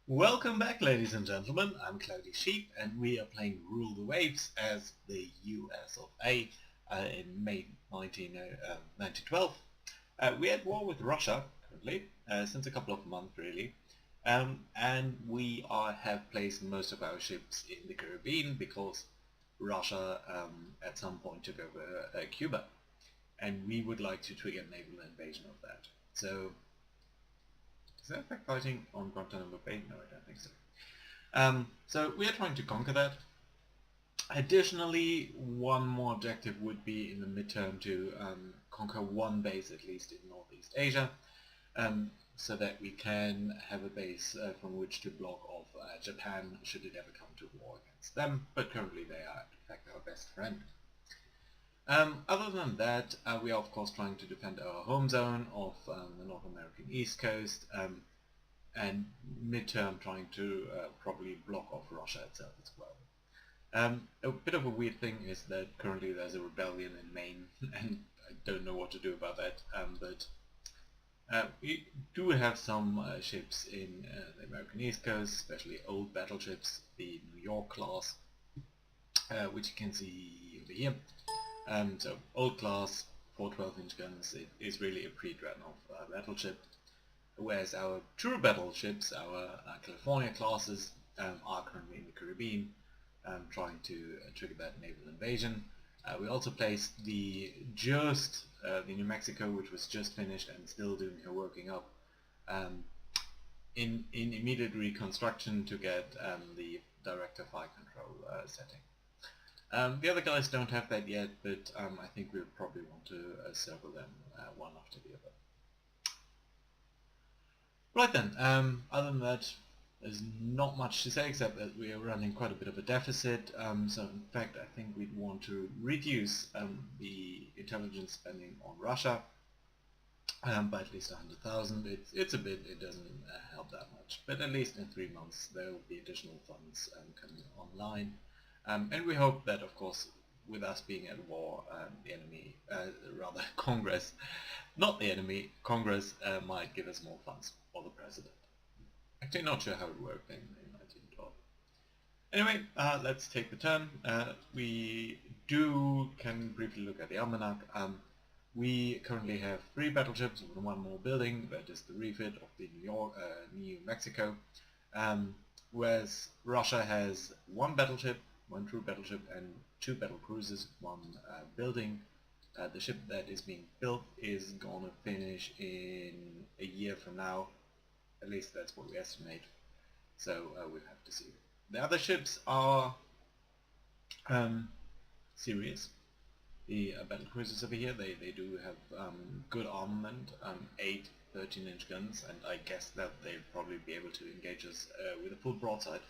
Welcome back, ladies and gentlemen. I'm Cloudy Sheep, and we are playing Rule the Waves as the US of A in May 1912. We're at war with Russia currently, since a couple of months really, and we have placed most of our ships in the Caribbean because Russia at some point took over Cuba, and we would like to trigger naval invasion of that. So, is there fact fighting on Guantanamo Bay? No, I don't think so. So we are trying to conquer that. Additionally, one more objective would be in the midterm to conquer one base at least in Northeast Asia, so that we can have a base from which to block off Japan should it ever come to war against them, but currently they are in fact our best friend. Other than that, we are of course trying to defend our home zone of the North American East Coast, and midterm trying to probably block off Russia itself as well. A bit of a weird thing is that currently there's a rebellion in Maine, and I don't know what to do about that, but we do have some ships in the American East Coast, especially old battleships, the New York class, which you can see over here. So old class, 4 12-inch guns, it is really a pre-dreadnought battleship, whereas our true battleships, our California classes, are currently in the Caribbean, trying to trigger that naval invasion. We also placed the New Mexico, which was just finished and still doing her working up, in immediate reconstruction to get the direct fire control setting. The other guys don't have that yet, but I think we'll probably want to circle them one after the other. Right then, other than that, there's not much to say except that we are running quite a bit of a deficit, so in fact I think we'd want to reduce the intelligence spending on Russia by at least 100,000. It's a bit, it doesn't help that much, but at least in 3 months there will be additional funds coming online. And we hope that, of course, with us being at war, the enemy, rather Congress, not the enemy, Congress might give us more funds, or the president. Actually not sure how it worked in 1912. Anyway, let's take the turn. We can briefly look at the almanac. We currently have 3 battleships and 1 more building, that is the refit of the New Mexico, whereas Russia has 1 battleship, 1 true battleship, and 2 battle cruisers, 1 building. The ship that is being built is gonna finish in a year from now, at least that's what we estimate, so we'll have to see. The other ships are serious. The battle cruisers over here, they do have good armament, 8 13-inch guns, and I guess that they'll probably be able to engage us with a full broadside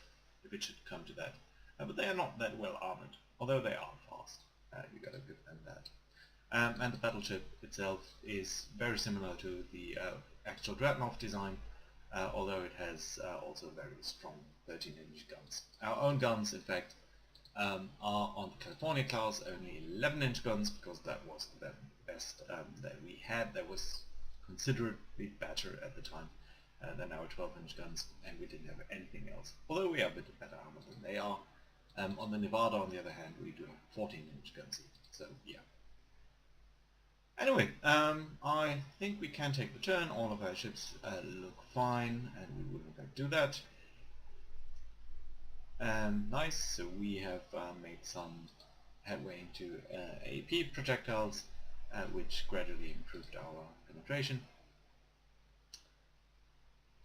if it should come to that. But they are not that well armored, although they are fast. You gotta give them that. And the battleship itself is very similar to the actual dreadnought design, although it has also very strong 13-inch guns. Our own guns, in fact, are on the California class only 11-inch guns, because that was the best that we had. That was considerably better at the time than our 12-inch guns, and we didn't have anything else, although we are a bit better armored than they are. On the Nevada, on the other hand, we do have 14-inch guns, so yeah. Anyway, I think we can take the turn. All of our ships look fine, and we will in fact do that. Nice, so we have made some headway into AP projectiles, which gradually improved our penetration.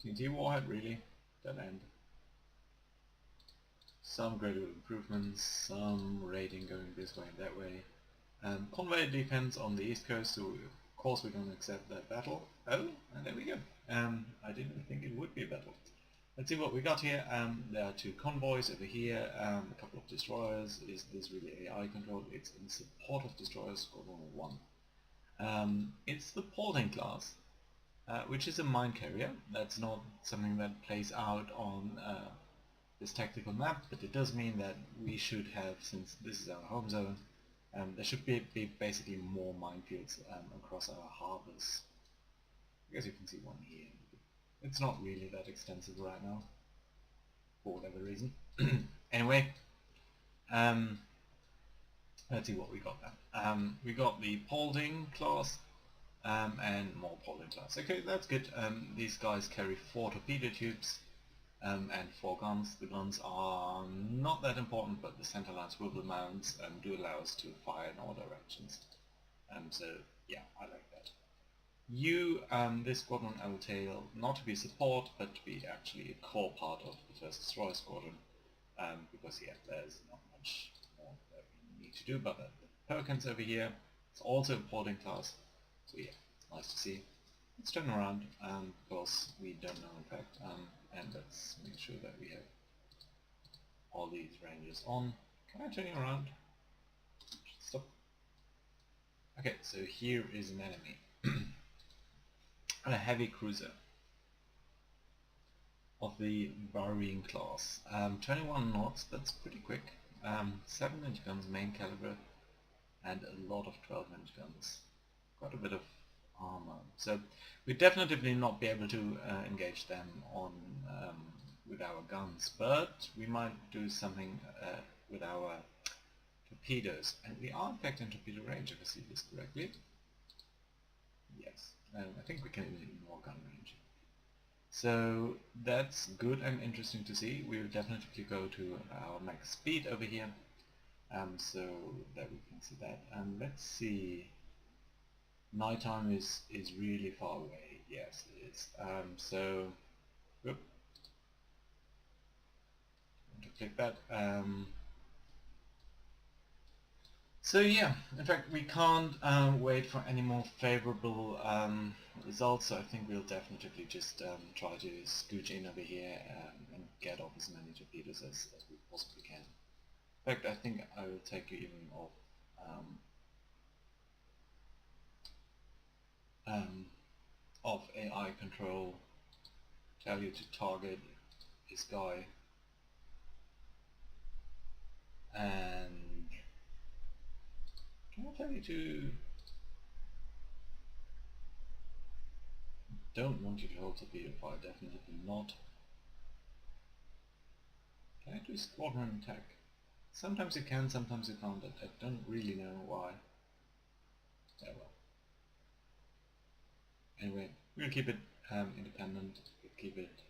TNT warhead, really? Dead end. Some gradual improvements, some rating going this way and that way. Convoy defense on the east coast, so of course we're going to accept that battle. Oh, and there we go. I didn't think it would be a battle. Let's see what we got here. There are 2 convoys over here, a couple of destroyers. Is this really AI controlled? It's in support of destroyers, or only 1. It's the Paulding class, which is a mine carrier. That's not something that plays out on this tactical map, but it does mean that we should have, since this is our home zone, there should be basically more minefields across our harbors. I guess you can see one here. It's not really that extensive right now. for whatever reason. Anyway, let's see what we got then. We got the Paulding class and more Paulding class. Okay, that's good. These guys carry 4 torpedo tubes and 4 guns. The guns are not that important, but the centerline swivel mounts do allow us to fire in all directions. So yeah, I like that. This squadron I will tell not to be support, but to be actually a core part of the first destroyer squadron, because yeah, there's not much more that we need to do. But the Perkins over here is also a Paulding class, so yeah, nice to see. Let's turn around because we don't know in fact, and let's make sure that we have all these ranges on. Can I turn you around? Stop. Okay, so here is an enemy. A heavy cruiser of the Varying class. 21 knots, that's pretty quick. 7-inch guns main caliber and a lot of 12-inch guns. Quite a bit of armor. So we'd definitely not be able to engage them on with our guns, but we might do something with our torpedoes. And we are in fact in torpedo range, if I see this correctly. Yes. I think we can ignore gun range. So that's good and interesting to see. We'll definitely go to our max speed over here, so that we can see that. Let's see. Nighttime is really far away. Yes, it is. So, whoop. To click that. So yeah, in fact we can't wait for any more favorable results, so I think we'll definitely just try to scooch in over here and get off as many torpedoes as we possibly can. In fact, I think I will take you even off AI control, tell you to target this guy, and can I tell you to... Don't want you to hold torpedo fire, definitely not. Can I do squadron attack? Sometimes you can, sometimes you can't. I don't really know why. Yeah, well. Anyway, we'll keep it independent, we'll keep it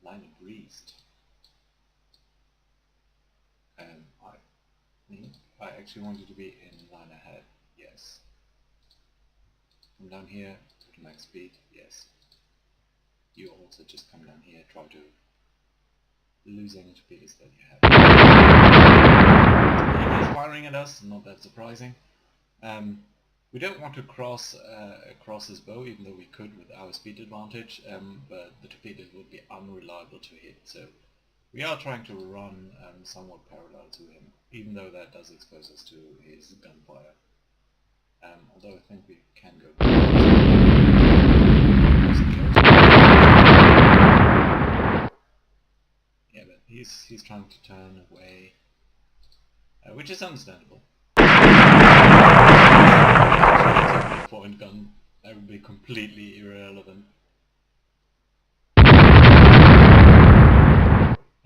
line of breezed. I actually want you to be in line ahead, yes. Come down here, go to max speed, yes. You also just come down here, try to lose any torpedoes that you have. He's firing at us, not that surprising. We don't want to cross his bow, even though we could with our speed advantage, but the torpedoes would be unreliable to hit, so we are trying to run somewhat parallel to him, even though that does expose us to his gunfire. Although I think we can go back. Yeah, but he's trying to turn away, which is understandable. Point gun, that would be completely irrelevant.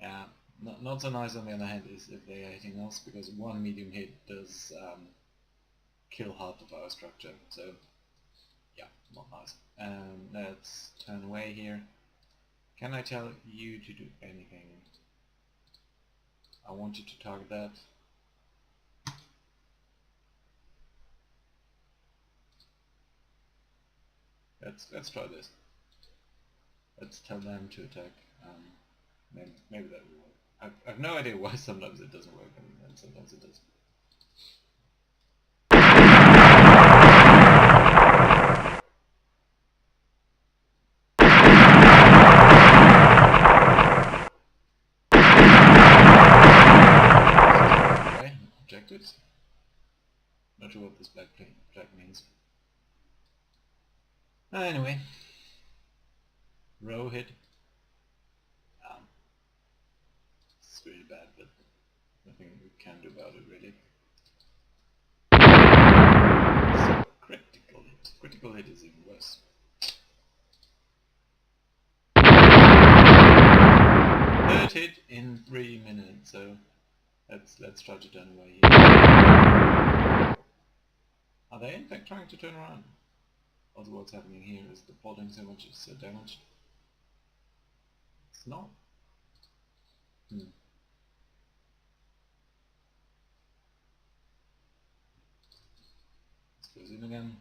Yeah, not so nice on the other hand is if they are hitting us, because one medium hit does kill half of our structure, so yeah, not nice. Let's turn away here. Can I tell you to do anything? I want you to target that. Let's try this. Let's tell them to attack. Maybe that will work. I've no idea why sometimes it doesn't work and sometimes it does. Okay, objectives. Not sure what this black means. Anyway, row hit. It's really bad, but nothing we can do about it really. So, critical hit. Critical hit is even worse. Third in 3 minutes, so let's try to turn away here. Are they in fact trying to turn around? Also what's happening here is the boarding so much is so damaged. It's not. Let's close in again.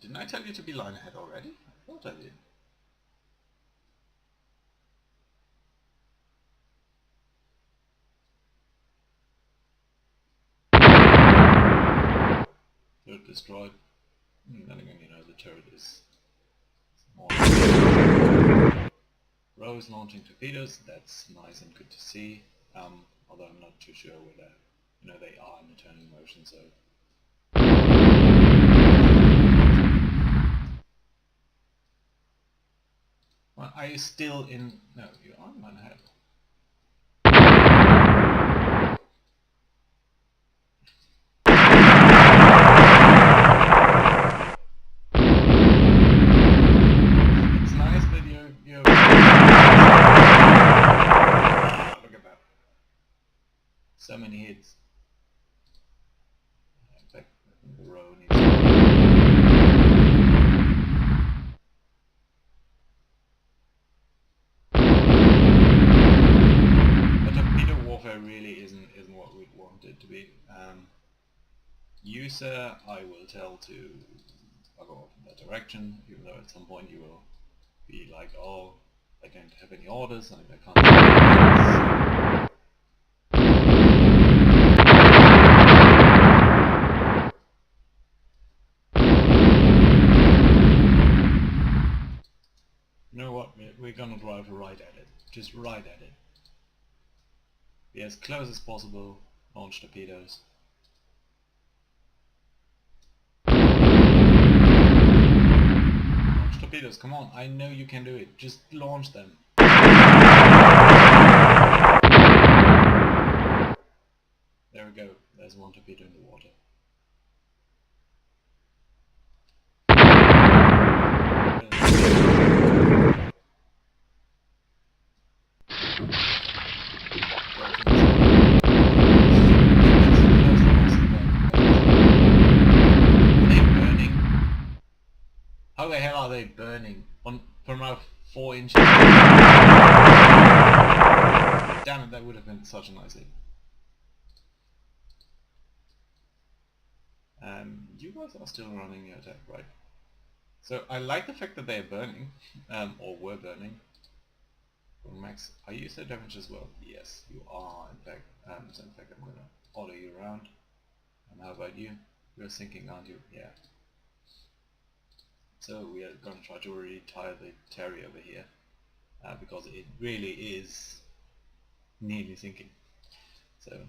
Didn't I tell you to be line ahead already? I thought I did. Turret destroyed. Then again, you know, the turret is more. Row is launching torpedoes. That's nice and good to see. Although I'm not too sure whether, you know, they are in a turning motion, so. Well, are you still in? No, you are line ahead. It's nice that you're look at that. So many hits. In fact, the row needs to... really isn't what we'd want it to be. User, I will tell to go off in that direction, even though at some point you will be like, oh, I don't have any orders, I can't You know what, we're gonna drive right at it, just right at it. Be as close as possible, launch torpedoes. Launch torpedoes, come on, I know you can do it, just launch them. There we go, there's one torpedo in the water. How the hell are they burning? From about 4 inches? Damn it, that would have been such a nice hit. You guys are still running your attack, right? So I like the fact that they're burning, or were burning. Max, are you so damaged as well? Yes, you are in fact. So in fact I'm gonna order you around. And how about you? You're sinking, aren't you? Yeah. So we are going to try to retire the Terry over here, because it really is nearly sinking. So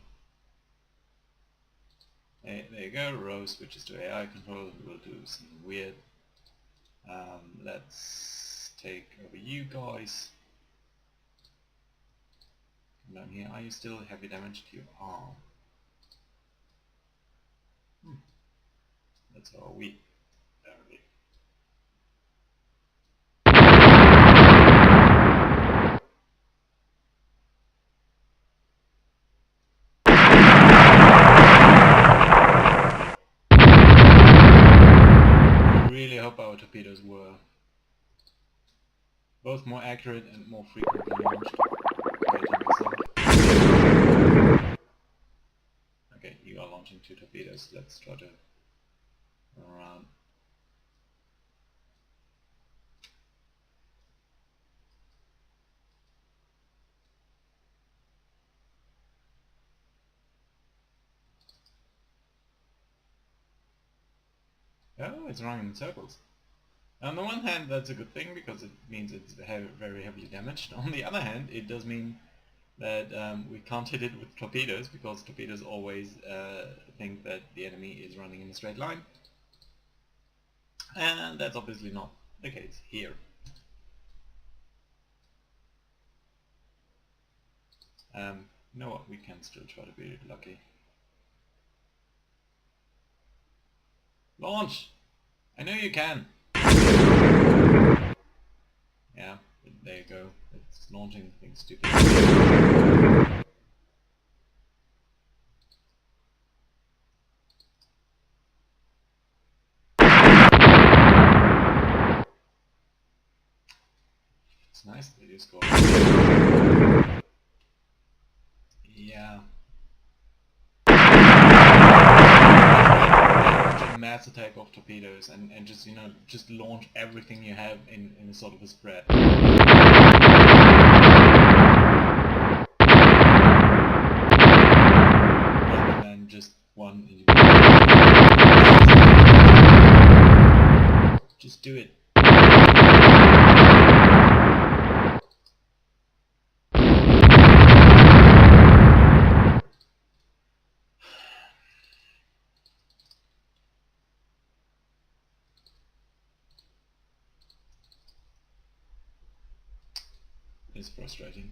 there you go, row switches to AI control, and we'll do something weird. Let's take over you guys. Come down here. Are you still heavy damaged? You are. That's how we. Apparently. I really hope our torpedoes were both more accurate and more frequently launched. Okay, you are launching 2 torpedoes. Let's try to run around. Oh, it's running in circles. On the one hand, that's a good thing because it means it's very heavily damaged. On the other hand, it does mean that we can't hit it with torpedoes because torpedoes always think that the enemy is running in a straight line. And that's obviously not the case here. You know what, we can still try to be lucky. Launch! I know you can! Yeah, there just launching things stupid. It's nice that you score. Yeah. Mass attack of torpedoes and just, you know, just launch everything you have in a sort of a spread. Rather than just one individual. Just do it. It's frustrating.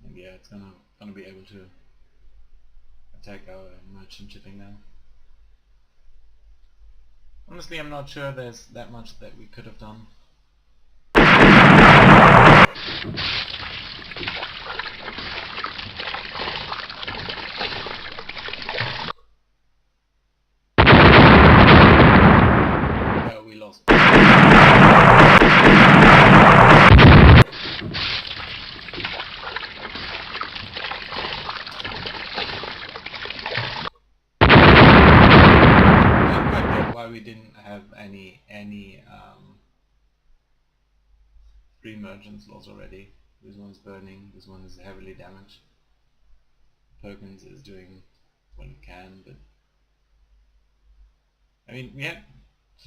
And yeah, it's gonna be able to attack our merchant shipping now. Honestly, I'm not sure there's that much that we could have done. Yeah, we lost. Why we didn't have any free merchants lost already. This one's burning, this one is heavily damaged. Perkins is doing what it can, but I mean, we had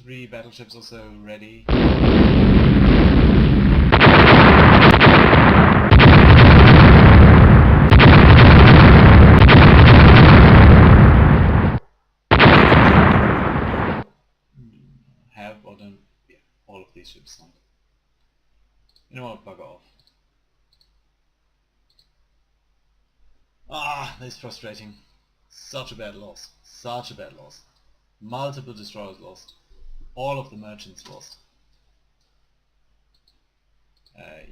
3 battleships also ready. Have or don't, yeah, all of these ships sunk. You know what, bugger off. Ah, this is frustrating. Such a bad loss. Such a bad loss. Multiple destroyers lost. All of the merchants lost.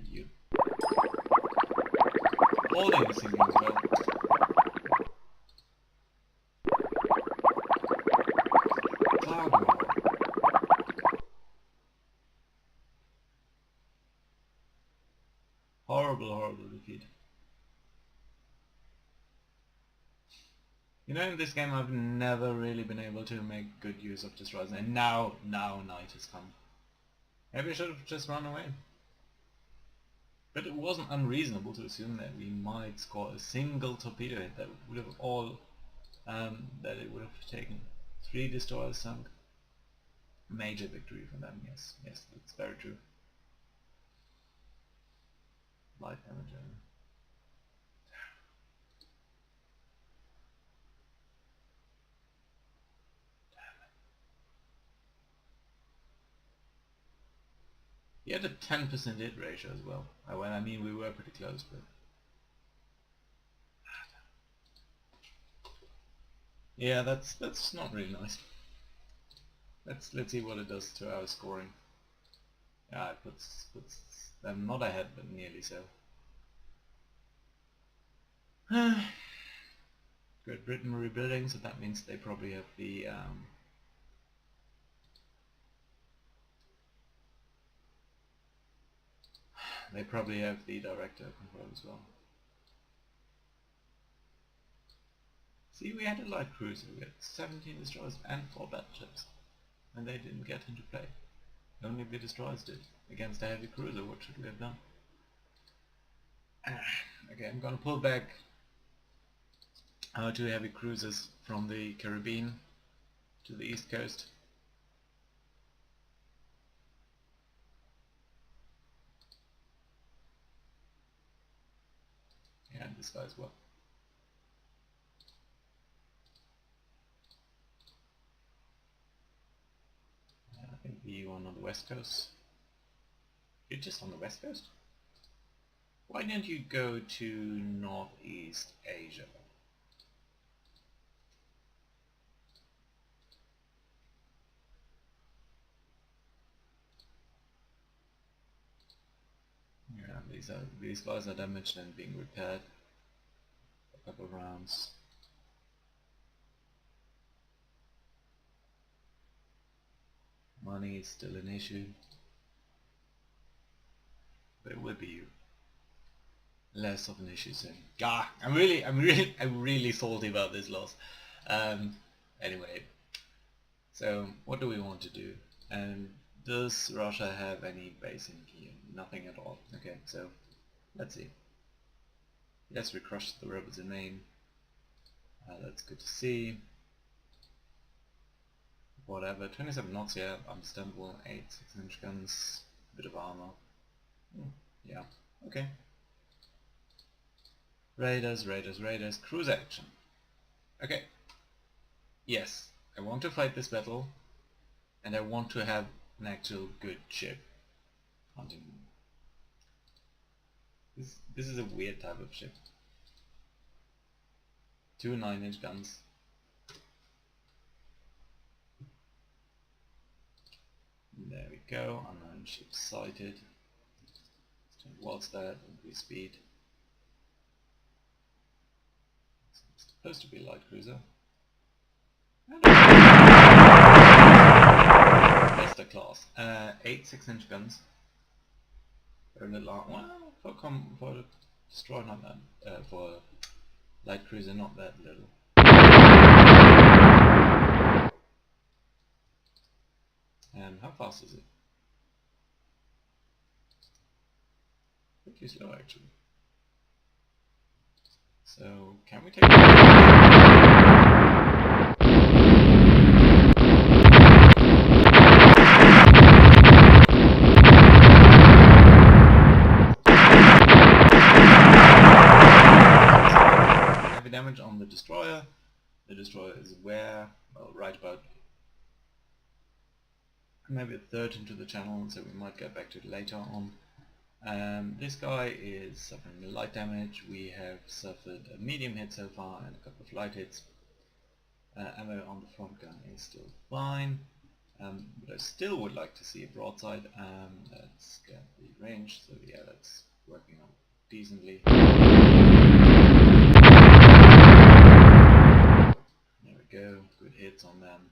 You holding this thing as well. Cargo. Horrible, horrible defeat. You know, in this game I've never really been able to make good use of destroyers, and now night has come. Maybe I should have just run away. But it wasn't unreasonable to assume that we might score a single torpedo hit that would have all, that it would have taken 3 destroyers sunk. Major victory for them, yes, that's very true. Light amateur. He had a 10% hit ratio as well. Well, I mean, we were pretty close, but yeah, that's not really nice. Let's see what it does to our scoring. Yeah, it puts them not ahead, but nearly so. Great Britain rebuilding, so that means they probably have the director control as well. See, we had a light cruiser, we had 17 destroyers and 4 battleships, and they didn't get into play. Only the destroyers did. Against a heavy cruiser, what should we have done? Okay, I'm gonna pull back our 2 heavy cruisers from the Caribbean to the east coast. Yeah, and this guy as well. I think the one on the west coast. You're just on the west coast? Why don't you go to Northeast Asia? so these guys are damaged and being repaired. A couple of rounds. Money is still an issue, but it will be less of an issue soon. Gah! I'm really salty about this loss. Anyway, so what do we want to do? Does Russia have any base in Kiev? Nothing at all. Okay, so let's see. Yes, we crushed the robots in Maine. That's good to see. Whatever, 27 knots, yeah, understandable. 8 6-inch guns, bit of armor. Yeah, okay. Raiders, raiders, raiders, cruise action. Okay. Yes, I want to fight this battle, and I want to have an actual good ship hunting. This is a weird type of ship. 2 9-inch guns. There we go, unknown ship sighted. What's that? Increase speed. It's supposed to be a light cruiser. Master class. 8 6-inch guns. Very little. Well, for destroyer not that. For light cruiser not that little. And how fast is it? Pretty slow actually. So can we take heavy damage on the destroyer? The destroyer is where? Well, right about maybe a third into the channel, so we might get back to it later on. This guy is suffering light damage. We have suffered a medium hit so far and a couple of light hits. Ammo on the front gun is still fine, but I still would like to see a broadside. Let's get the range, so yeah, that's working out decently. There we go, good hits on them.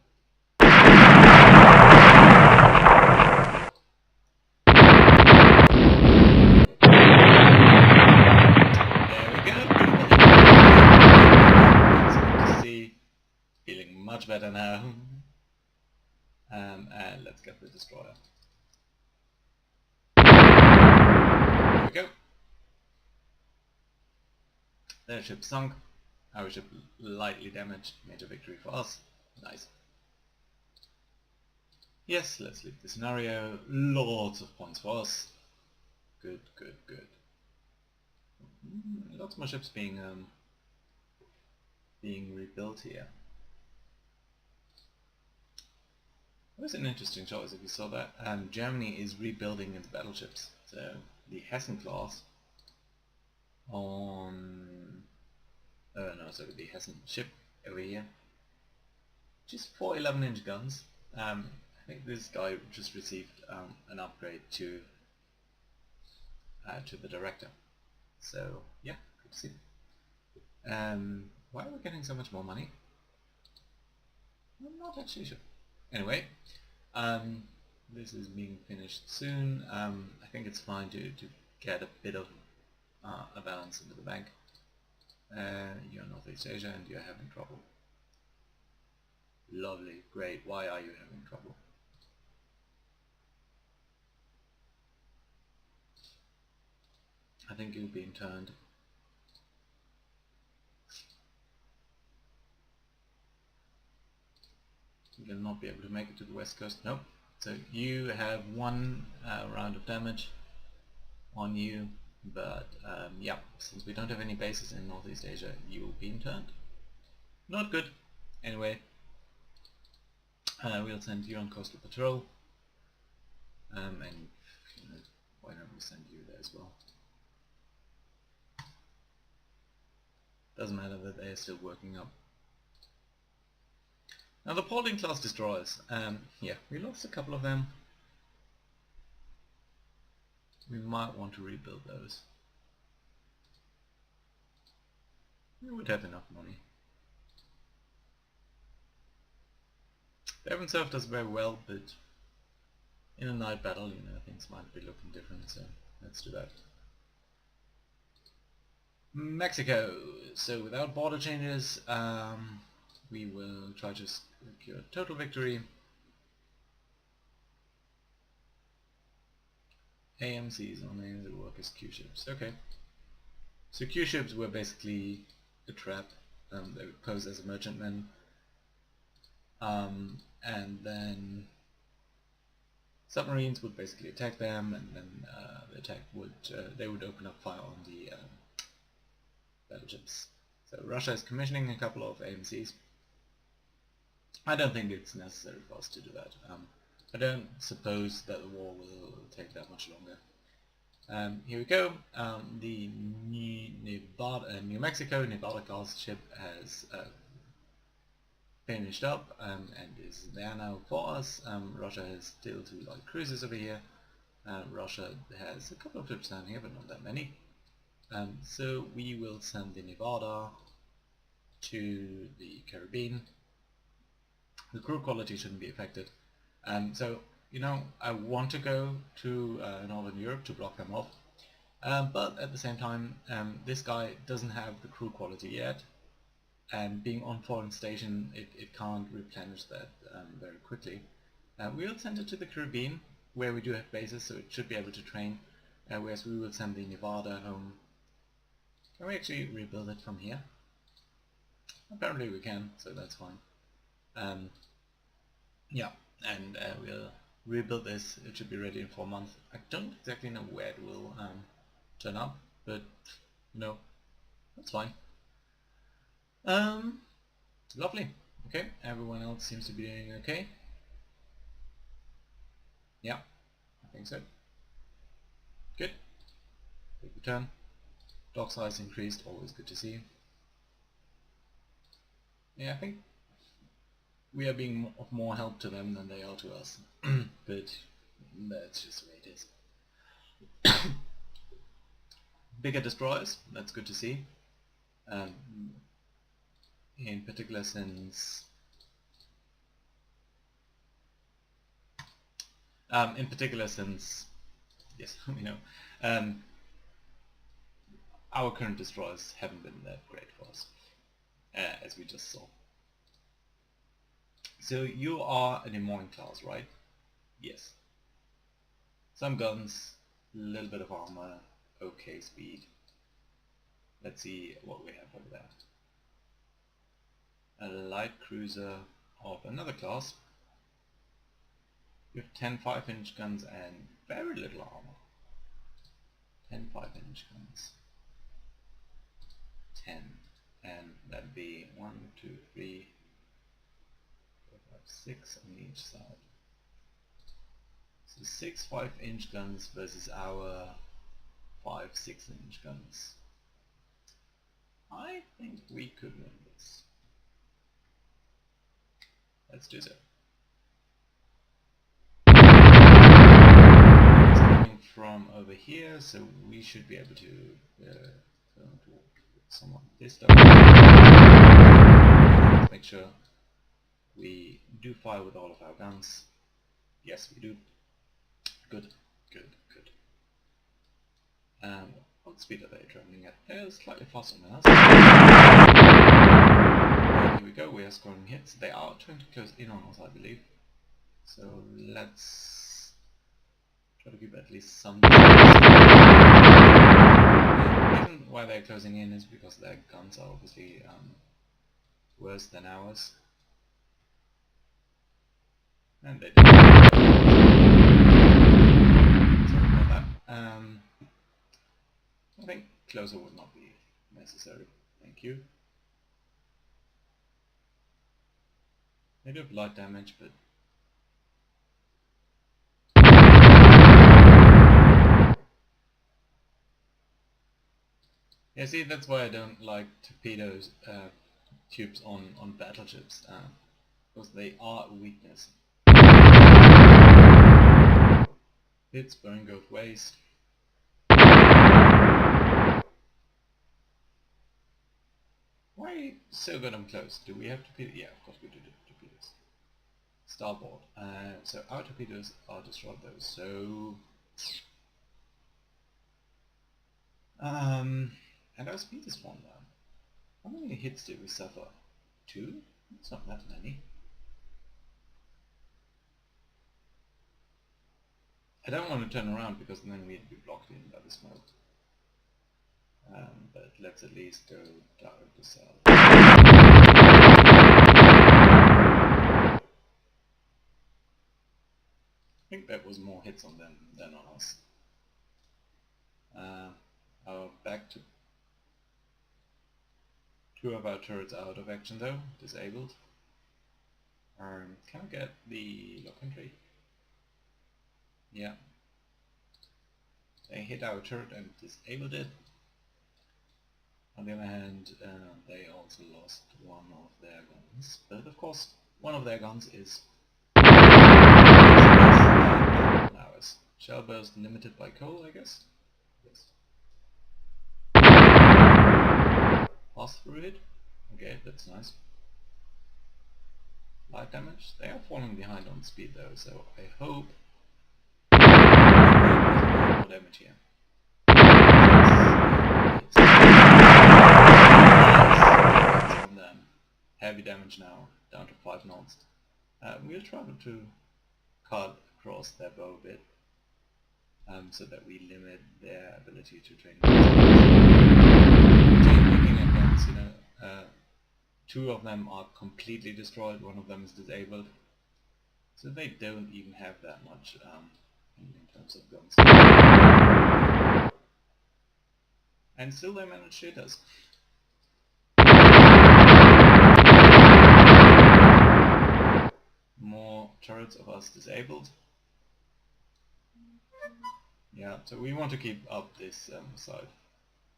Much better now. And let's get the destroyer. There we go. Their ship sunk. Our ship lightly damaged. Major victory for us. Nice. Yes, let's leave the scenario. Lots of points for us. Good, good, good. Lots more ships being rebuilt here. It was an interesting choice if you saw that. Germany is rebuilding its battleships. So the Hessen class on the Hessen ship over here, just 4 11-inch guns. I think this guy just received an upgrade to the director. So yeah, good to see. Why are we getting so much more money? I'm not actually sure. Anyway, this is being finished soon. I think it's fine to get a bit of a balance into the bank. You're Northeast Asia and you're having trouble. Lovely, great. Why are you having trouble? I think you're being turned. You will not be able to make it to the west coast. Nope. So you have 1 round of damage on you, but yeah, since we don't have any bases in Northeast Asia, you will be interned. Not good. Anyway, we'll send you on coastal patrol, and why don't we send you there as well? Doesn't matter that they are still working up. Now the Paulding class destroyers, yeah, we lost a couple of them. we might want to rebuild those. We would have enough money. They haven't served us very well, but in a night battle, you know, things might be looking different, so let's do that. Mexico. So without border changes, we will try to secure total victory. AMCs only that work as Q-ships. Okay. So Q-ships were basically a trap. They would pose as a merchantman. And then submarines would basically attack them, and then the attack would they would open up fire on the battleships. So Russia is commissioning a couple of AMCs. I don't think it's necessary for us to do that. I don't suppose that the war will take that much longer. Here we go. The New Mexico Nevada class ship has finished up and is there now for us. Russia has still 2 light cruisers over here. Russia has a couple of ships down here, but not that many. So we will send the Nevada to the Caribbean. The crew quality shouldn't be affected. So, you know, I want to go to Northern Europe to block them off. But at the same time, this guy doesn't have the crew quality yet. And being on foreign station, it can't replenish that very quickly. We'll send it to the Caribbean, where we do have bases, so it should be able to train. Whereas we will send the Nevada home. Can we actually rebuild it from here? Apparently we can, so that's fine. Yeah, and we'll rebuild this. It should be ready in 4 months. I don't exactly know where it will turn up, but you know, that's fine. Lovely. Okay, everyone else seems to be doing okay. Yeah, I think so. Good. Big return. Dock size increased, always good to see. Yeah, I think we are being of more help to them than they are to us. But that's just the way it is. Bigger destroyers, that's good to see. In particular since yes, we know, our current destroyers haven't been that great for us, as we just saw. So you are an Lemoyne class, right? Yes. Some guns, a little bit of armor, okay speed. Let's see what we have over there. A light cruiser of another class with 10 5-inch guns and very little armor. 10 5-inch guns. 10. And that'd be 1, 2, 3, 4, 5, 6 on each side. So 6 5-inch guns versus our 5 6-inch guns. I think we could win this. Let's do so. It's coming from over here, so we should be able to go to someone this direction. Let's make sure we do fire with all of our guns. Yes, we do. Good, good, good. What speed are they traveling at? They're slightly faster than us. Here we go, we are scoring hits. They are trying to close in on us, I believe. So let's try to give at least some distance. The reason why they're closing in is because their guns are obviously worse than ours. And they did. Sorry about that. I think closer would not be necessary. Thank you. They do have light damage, but yeah, see, that's why I don't like torpedoes tubes on battleships, because they are a weakness. Hits burn both ways. so good and close. Do we have torpedoes? Yeah, of course we do torpedoes. Starboard. So our torpedoes are destroyed though, so... and our speed is 1 down. How many hits did we suffer? 2? It's not that many. I don't want to turn around because then we'd be blocked in by the smoke. But let's at least go direct to south. I think that was more hits on them than on us. Back to 2 of our turrets out of action though, disabled. Can I get the lock entry? Yeah. They hit our turret and disabled it. On the other hand, they also lost 1 of their guns, but of course one of their guns is ours. Shell burst limited by coal, I guess? Yes. Pass through it? Okay, that's nice. Light damage? They are falling behind on speed though, so I hope more damage here. On them. Heavy damage now, down to 5 knots. We'll try to cut across their bow a bit, so that we limit their ability to train. Looking at guns, you know, 2 of them are completely destroyed, 1 of them is disabled, so they don't even have that much in terms of guns. And still they manage to hit us. More turrets of us disabled. Yeah, so we want to keep up this side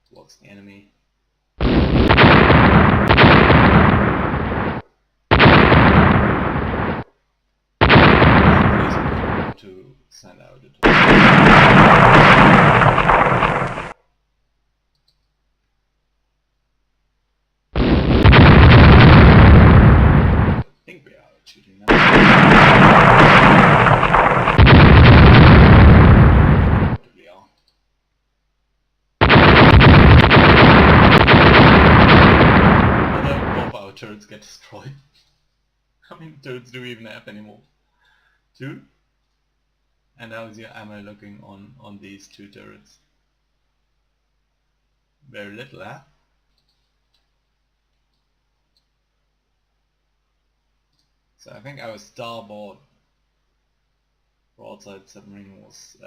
towards the enemy. To send out it. I think we are shooting now. We are. Although all of our turrets get destroyed. How many turrets do we even have anymore? 2? And how's your ammo looking on these 2 turrets? Very little, huh? So I think our starboard broadside submarine was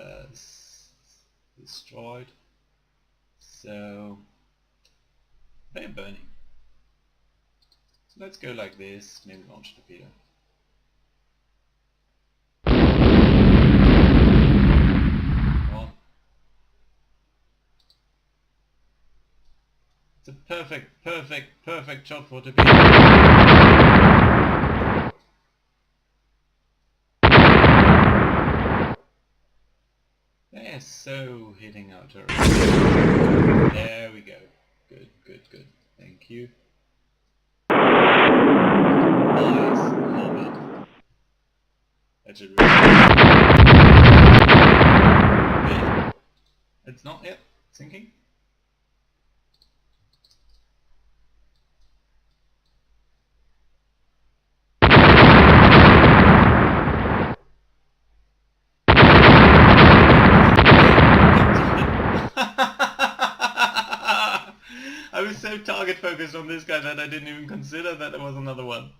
destroyed. So they're burning. So let's go like this, maybe launch a torpedo. It's a perfect shot for torpedo. They're so hitting our turret. There we go. Good. Thank you. Nice. Love it. That should really... Wait. It's not yet sinking. I was so target focused on this guy that I didn't even consider that there was another one.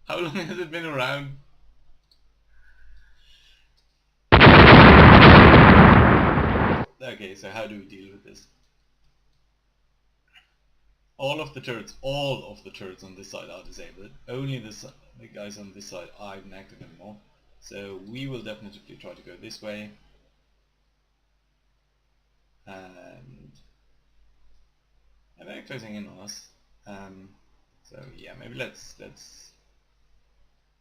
How long has it been around? Okay, so how do we deal with this? All of the turrets on this side are disabled. Only the guys on this side aren't active anymore. So we will definitely try to go this way. And they're closing in on us. So yeah, maybe let's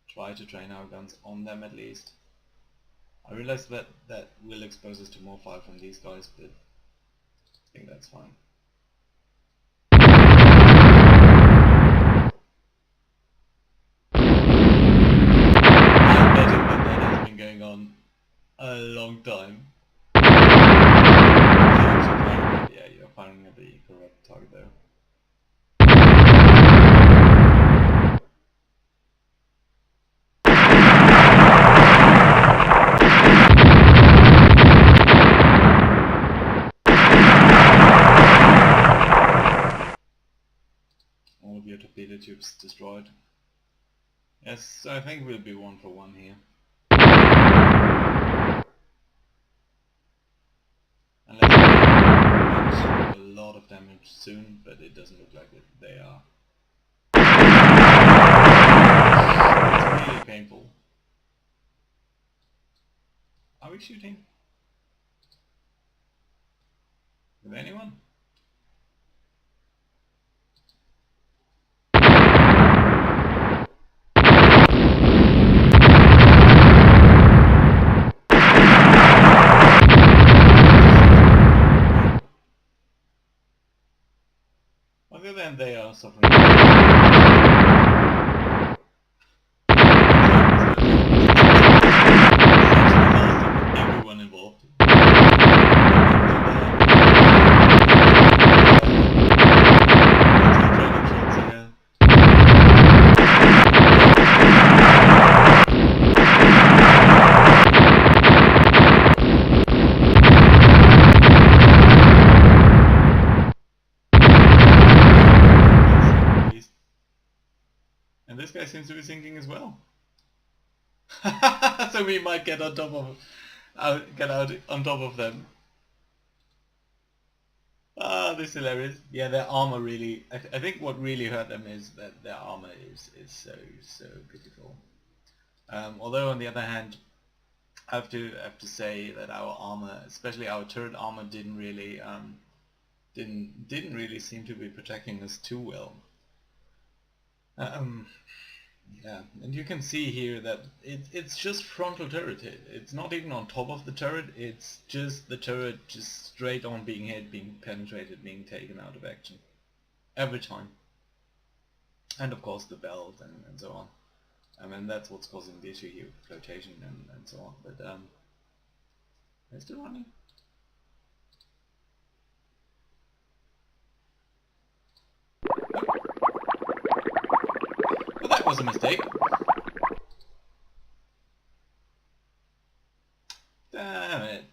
try to train our guns on them at least. I realize that will expose us to more fire from these guys, but I think that's fine. battleships destroyed. Yes, so I think we'll be 1-for-1 here. Unless we manage to do a lot of damage soon, but it doesn't look like it. They are. It's really painful. Are we shooting? With anyone? On the other hand, they are suffering. Everyone involved. And this guy seems to be sinking as well. So we might get on top of out on top of them. Ah, this is hilarious. Yeah, their armor really. I think what really hurt them is that their armor is so pitiful. Although on the other hand, I have to say that our armor, especially our turret armor, didn't really seem to be protecting us too well. Yeah, and you can see here that it's just frontal turret hit. It's not even on top of the turret, it's just the turret just straight on being hit, being penetrated, being taken out of action. Every time. And of course the belt and so on. And that's what's causing the issue here with flotation and so on. But they're still running. Well, that was a mistake. Damn it.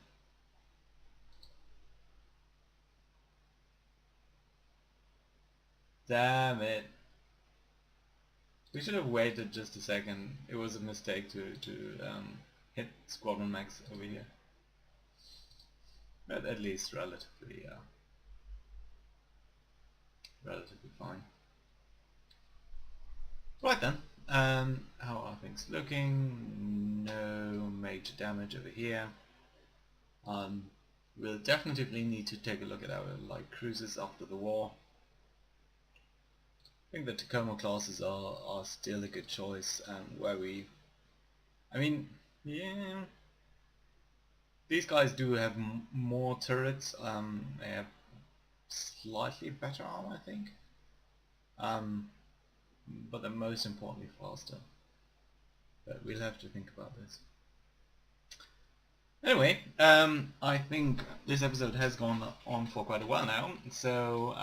Damn it. We should have waited just a second. It was a mistake to hit Squadron Max over here. But at least relatively fine. Right then, how are things looking? No major damage over here. We'll definitely need to take a look at our light cruisers after the war. I think the Tacoma classes are still a good choice, where I mean, yeah, these guys do have more turrets. They have slightly better armor, I think. But they're most importantly faster. But we'll have to think about this. Anyway, I think this episode has gone on for quite a while now, so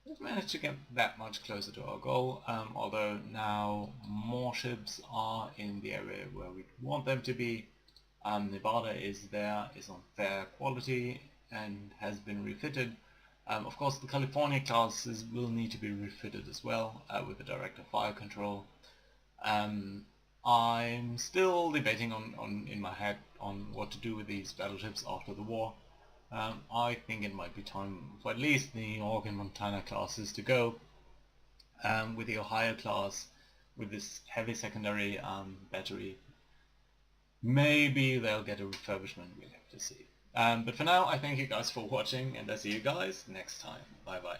we've managed to get that much closer to our goal, although now more ships are in the area where we want them to be. Nevada is on fair quality and has been refitted. Of course the California classes will need to be refitted as well, with the direct fire control. I'm still debating in my head on what to do with these battleships after the war. I think it might be time for at least the New York and Montana classes to go. With the Ohio class, with this heavy secondary battery, maybe they'll get a refurbishment, we'll have to see. But for now, I thank you guys for watching, and I'll see you guys next time. Bye bye.